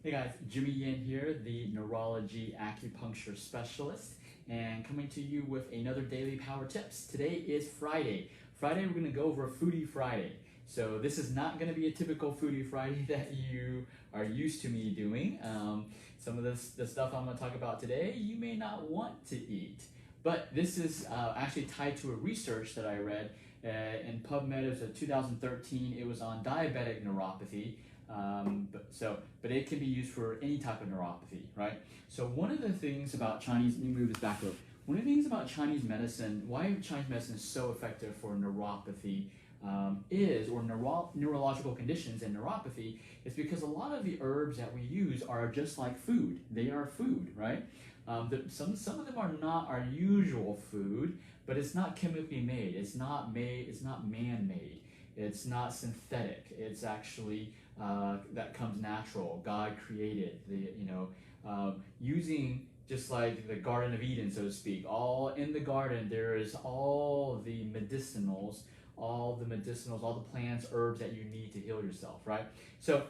Hey guys, Jimmy Yin here, the neurology acupuncture specialist, and coming to you with another daily power tips. Today is Friday. Friday, we're going to go over Foodie Friday. So this is not going to be a typical Foodie Friday that you are used to me doing. Some of the stuff I'm going to talk about today, you may not want to eat. But this is actually tied to a research that I read in PubMed. It was 2013. It was on diabetic neuropathy. But it can be used for any type of neuropathy, right? So one of the things about Chinese, let me move this back up. One of the things about Chinese medicine, why Chinese medicine is so effective for neuropathy neurological conditions and neuropathy is because a lot of the herbs that we use are just like food. They are food, right? Some of them are not our usual food, but it's not chemically made. It's not man-made. It's not synthetic. It's actually that comes natural. God created using just like the Garden of Eden, so to speak. All in the garden, there is all the medicinals, all the plants, herbs that you need to heal yourself, right? So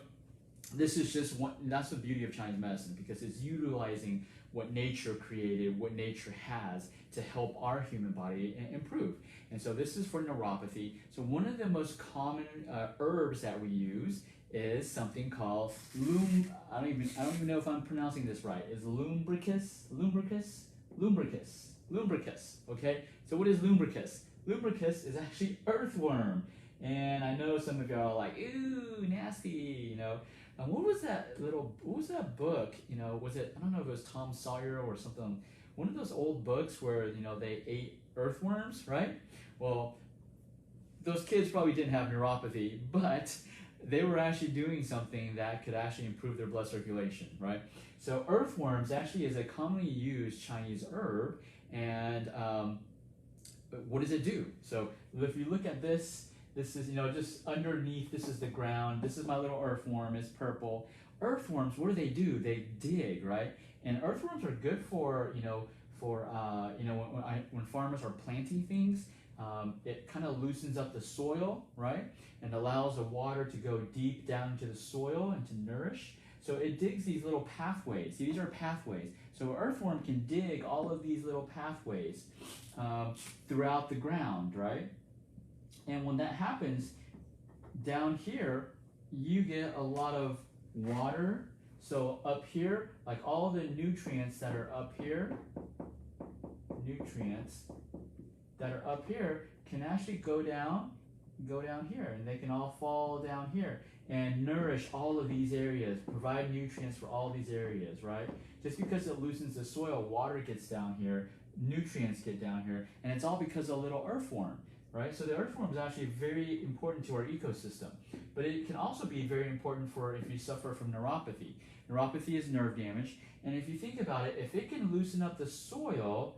this is just one. That's the beauty of Chinese medicine, because it's utilizing what nature created, what nature has to help our human body improve. And so this is for neuropathy. So one of the most common herbs that we use is something called I don't even know if I'm pronouncing this right. Is lumbricus. Okay. So what is lumbricus? Lumbricus is actually earthworm. And I know some of y'all are like, ooh, nasty, And what was that book? Was it, I don't know if it was Tom Sawyer or something, one of those old books where, they ate earthworms, right? Well, those kids probably didn't have neuropathy, but they were actually doing something that could actually improve their blood circulation, right? So earthworms actually is a commonly used Chinese herb, and what does it do? So if you look at this is, just underneath, this is the ground. This is my little earthworm, it's purple. Earthworms, what do? They dig, right? And earthworms are good for, when farmers are planting things, it kind of loosens up the soil, right? And allows the water to go deep down into the soil and to nourish. So it digs these little pathways. See, these are pathways. So an earthworm can dig all of these little pathways throughout the ground, right? And when that happens, down here, you get a lot of water. So up here, like all the nutrients that are up here, can actually go down here, and they can all fall down here and nourish all of these areas, provide nutrients for all these areas, right? Just because it loosens the soil, water gets down here, nutrients get down here, and it's all because of a little earthworm, right? So the earthworm is actually very important to our ecosystem, but it can also be very important for if you suffer from neuropathy. Neuropathy is nerve damage, and if you think about it, if it can loosen up the soil,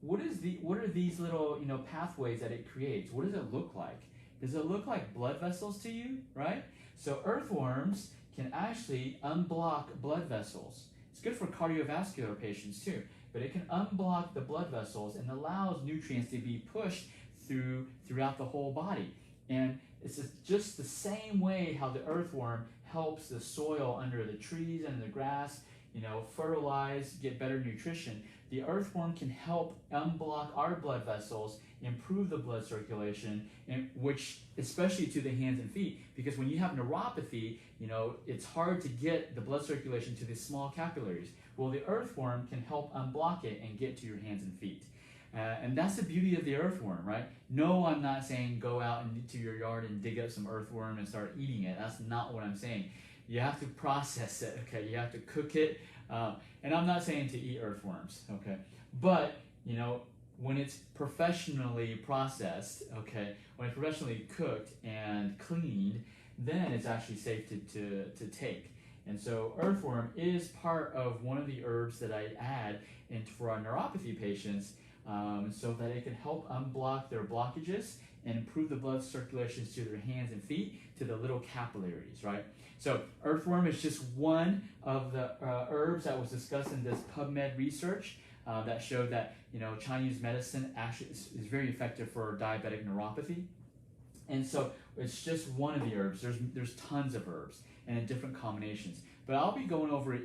what are these little, pathways that it creates? What does it look like? Does it look like blood vessels to you, right? So earthworms can actually unblock blood vessels. It's good for cardiovascular patients too, but it can unblock the blood vessels and allows nutrients to be pushed throughout the whole body. And it's just the same way how the earthworm helps the soil under the trees and the grass, fertilize, get better nutrition. The earthworm can help unblock our blood vessels, improve the blood circulation, and which especially to the hands and feet, because when you have neuropathy, it's hard to get the blood circulation to the small capillaries. Well, the earthworm can help unblock it and get to your hands and feet. And that's the beauty of the earthworm, right? No, I'm not saying go out into your yard and dig up some earthworm and start eating it. That's not what I'm saying. You have to process it, okay? You have to cook it. And I'm not saying to eat earthworms, okay? But, when it's professionally processed, okay, when it's professionally cooked and cleaned, then it's actually safe to take. And so earthworm is part of one of the herbs that I add for our neuropathy patients, so that it can help unblock their blockages and improve the blood circulations to their hands and feet, to the little capillaries, right? So earthworm is just one of the herbs that was discussed in this PubMed research that showed that Chinese medicine actually is very effective for diabetic neuropathy. And so it's just one of the herbs. There's tons of herbs. and in different combinations. But I'll be going over,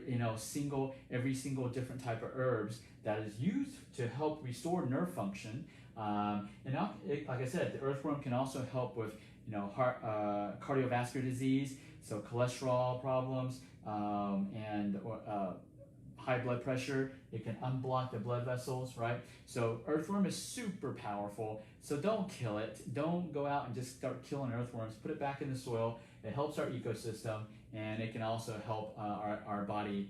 every single different type of herbs that is used to help restore nerve function. Like I said, the earthworm can also help with, heart, cardiovascular disease, so cholesterol problems, and high blood pressure. It can unblock the blood vessels, right? So earthworm is super powerful. So don't kill it. Don't go out and just start killing earthworms. Put it back in the soil. It helps our ecosystem, and it can also help our body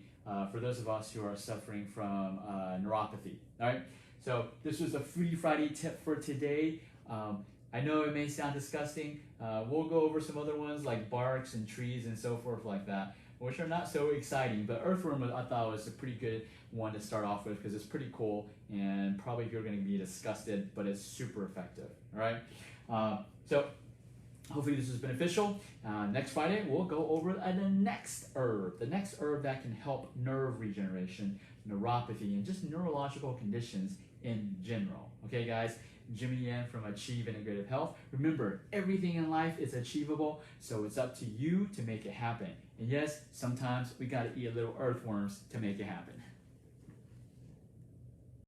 for those of us who are suffering from neuropathy. All right. So this was a Foodie Friday tip for today. I know it may sound disgusting. We'll go over some other ones like barks and trees and so forth like that, which are not so exciting. But earthworm, I thought, was a pretty good one to start off with because it's pretty cool, and probably you're going to be disgusted, but it's super effective. All right. So hopefully this is beneficial. Next Friday, we'll go over the next herb that can help nerve regeneration, neuropathy, and just neurological conditions in general. Okay, guys? Jimmy Yan from Achieve Integrative Health. Remember, everything in life is achievable, so it's up to you to make it happen. And yes, sometimes we got to eat a little earthworms to make it happen.